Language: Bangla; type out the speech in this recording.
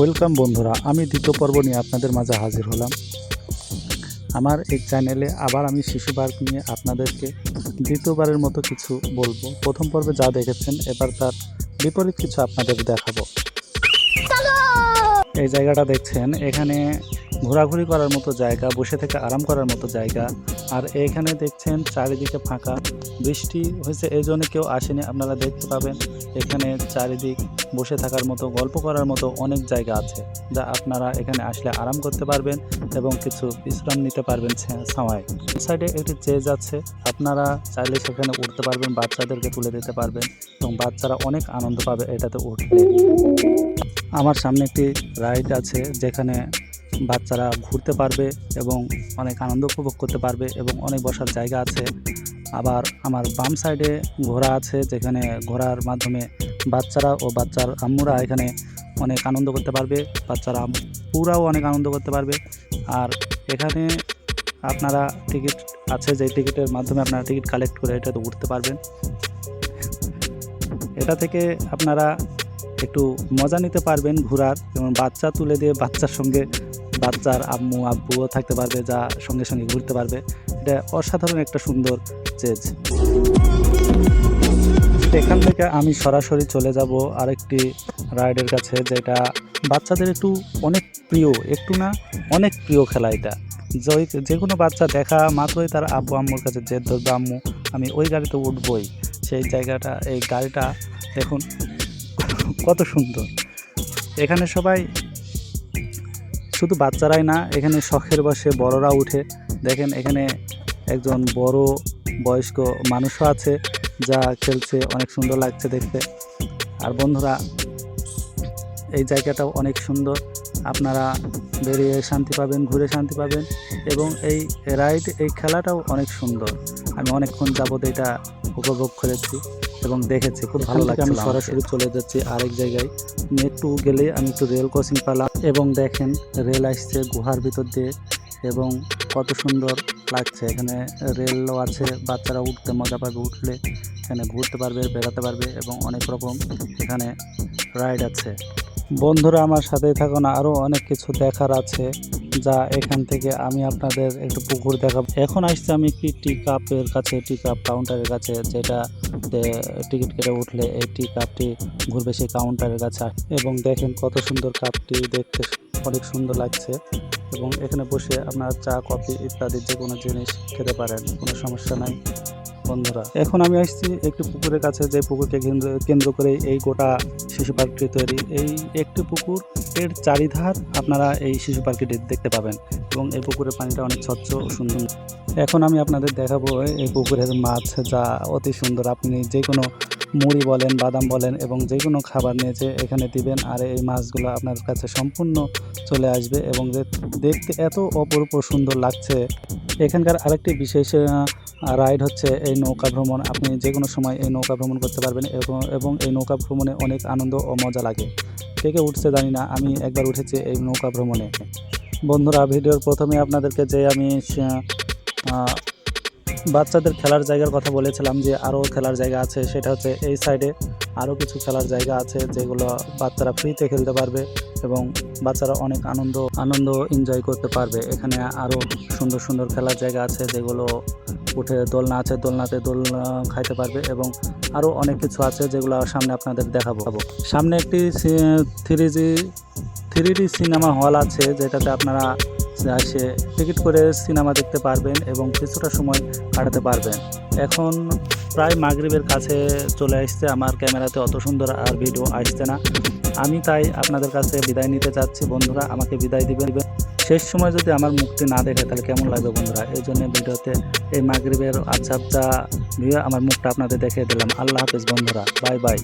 ওয়েলকাম বন্ধুরা, আমি দ্বিতীয় পর্ব নিয়ে আপনাদের মাঝে হাজির হলাম। আমার এই চ্যানেলে আবার আমি শিশু পার্ক নিয়ে আপনাদেরকে দ্বিতীয়বারের মতো কিছু বলবো। প্রথম পর্বে যা দেখেছেন এবার তার বিপরীত কিছু আপনাদের দেখাবো। এই জায়গাটা দেখছেন, এখানে ঘোরাঘুরি করার মতো জায়গা, বসে থেকে আরাম করার মতো জায়গা। আর এখানে দেখছেন চারিদিকে ফাঁকা, বৃষ্টি হয়েছে এই জন্য কেউ আসেনি। আপনারা দেখতে পাবেন এখানে চারিদিক বসে থাকার মতো, গল্প করার মতো অনেক জায়গা আছে, যা আপনারা এখানে আসলে আরাম করতে পারবেন এবং কিছু বিশ্রাম নিতে পারবেন ছাওয়ায়। সাইডে একটি চেজ আছে, আপনারা চাইলে সেখানে উঠতে পারবেন, বাচ্চাদেরকে তুলে দিতে পারবেন এবং বাচ্চারা অনেক আনন্দ পাবে এটাতে উঠলে। আমার সামনে একটি রাইড আছে যেখানে বাচ্চারা ঘুরতে পারবে এবং অনেক আনন্দ উপভোগ করতে পারবে এবং অনেক বসার জায়গা আছে। আবার আমার বাম সাইডে ঘোড়া আছে, যেখানে ঘোড়ার মাধ্যমে বাচ্চারা ও বাচ্চার আম্মুরা এখানে অনেক আনন্দ করতে পারবে, বাচ্চারা পুরাও অনেক আনন্দ করতে পারবে। আর এখানে আপনারা টিকিট আছে, যে টিকিটের মাধ্যমে আপনারা টিকিট কালেক্ট করে এটাতে উঠতে পারবেন। এটা থেকে আপনারা একটু মজা নিতে পারবেন ঘোরার, যেমন বাচ্চা তুলে দিয়ে বাচ্চার সঙ্গে বাচ্চার আম্মু আব্বুও থাকতে পারবে, যা সঙ্গে সঙ্গে ঘুরতে পারবে। এটা অসাধারণ একটা সুন্দর চেজ। এখান থেকে আমি সরাসরি চলে যাব আরেকটি রাইডের কাছে, যেটা বাচ্চাদের একটু অনেক প্রিয়, একটু না অনেক প্রিয় খেলা। এটা যে কোনো বাচ্চা দেখা মাত্রই তার আব্বু আম্মুর কাছে জেদ ধরবে, আম্মু আমি ওই গাড়িতে উঠবই। সেই জায়গাটা, এই গাড়িটা দেখুন কত সুন্দর। এখানে সবাই, শুধু বাচ্চারাই না, এখানে শখের বসে বড়রা উঠে। দেখেন এখানে একজন বড় বয়স্ক মানুষও আছে যা খেলছে, অনেক সুন্দর লাগছে দেখতে। আর বন্ধুরা, এই জায়গাটাও অনেক সুন্দর, আপনারা বেরিয়ে শান্তি পাবেন, ঘুরে শান্তি পাবেন এবং এই রাইড, এই খেলাটাও অনেক সুন্দর। আমি অনেকক্ষণ যাবত এটা উপভোগ করেছি এবং দেখেছি, খুব ভালো লাগছে। আমি সরাসরি চলে যাচ্ছি আরেক জায়গায়। একটু গেলে আমি একটু রেল ক্রসিং পেলাম এবং দেখেন রেল আসছে গুহার ভিতর দিয়ে এবং কত সুন্দর লাগছে। এখানে রেলও আছে, বাচ্চারা উঠতে মজা পাবে, উঠলে এখানে ঘুরতে পারবে, বেড়াতে পারবে এবং অনেক রকম এখানে রাইড আছে। বন্ধুরা, আমার সাথেই থাকুন, আরও অনেক কিছু দেখার আছে, যা এখান থেকে আমি আপনাদের একটু পুকুর দেখাবো। এখন আসছে আমি একটি টি কাপের কাছে, টি কাপ কাউন্টারের কাছে, যেটা টিকিট কেটে উঠলে এই টি কাপটি ঘুরবে সেই কাউন্টারের কাছে। এবং দেখেন কত সুন্দর কাপটি, দেখতে অনেক সুন্দর লাগছে এবং এখানে বসে আপনারা চা কফি ইত্যাদি যে কোনো জিনিস খেতে পারেন, কোনো সমস্যা নাই। বন্ধুরা, এখন আমি আসছি একটি পুকুরের কাছে, যে পুকুরকে কেন্দ্র করে এই গোটা শিশু পার্কটি তৈরি। এই একটি পুকুর, এর চারিধার আপনারা এই শিশু পার্কটি দেখতে পাবেন এবং এই পুকুরের পানিটা অনেক স্বচ্ছ ও সুন্দর। এখন আমি আপনাদের দেখাবো এই পুকুরের মাছ, যা অতি সুন্দর। আপনি যে কোনো মুড়ি বলেন, বাদাম বলেন এবং যে কোনো খাবার নিয়ে যে এখানে দিবেন, আর এই মাছগুলো আপনার কাছে সম্পূর্ণ চলে আসবে এবং দেখতে এত অপরূপ সুন্দর লাগছে। এখানকার আরেকটি বিশেষ রাইড হচ্ছে এই নৌকা ভ্রমণ। আপনি যে কোনো সময় এই নৌকা ভ্রমণ করতে পারবেন এবং এই নৌকা ভ্রমণে অনেক আনন্দ ও মজা লাগে। কে কে উঠছে জানি না, আমি একবার উঠেছি এই নৌকা ভ্রমণে। বন্ধুরা, ভিডিওর প্রথমে আপনাদেরকে যে আমি বাচ্চাদের খেলার জায়গার কথা বলেছিলাম, যে আরও খেলার জায়গা আছে, সেটা হচ্ছে এই সাইডে আরও কিছু খেলার জায়গা আছে, যেগুলো বাচ্চারা ফ্রিতে খেলতে পারবে এবং বাচ্চারা অনেক আনন্দ এনজয় করতে পারবে। এখানে আরও সুন্দর সুন্দর খেলার জায়গা আছে, যেগুলো উঠে দোলনা আছে, দোলনাতে দোল খাইতে পারবে এবং আরও অনেক কিছু আছে, যেগুলো সামনে আপনাদের দেখাবো। সামনে একটি 3D সিনেমা হল আছে, যেটাতে আপনারা এসে টিকিট করে সিনেমা দেখতে পারবেন এবং কিছুটা সময় কাটাতে পারবেন। এখন প্রায় মাগরিবের কাছে চলে আসছে, আমার ক্যামেরাতে অত সুন্দর আর ভিডিও আসছে না, আমি তাই আপনাদের কাছে বিদায় নিতে চাচ্ছি। বন্ধুরা, আমাকে বিদায় দিবেন। শেষ সময় যদি আমার মুখটি না দেখে তাহলে কেমন লাগবে বন্ধুরা, এই জন্য ভিডিওতে এই মাগরিবের আবছা ভিডিও আমার মুখটা আপনাদের দেখিয়ে দিলাম। আল্লাহ হাফেজ বন্ধুরা, বাই বাই।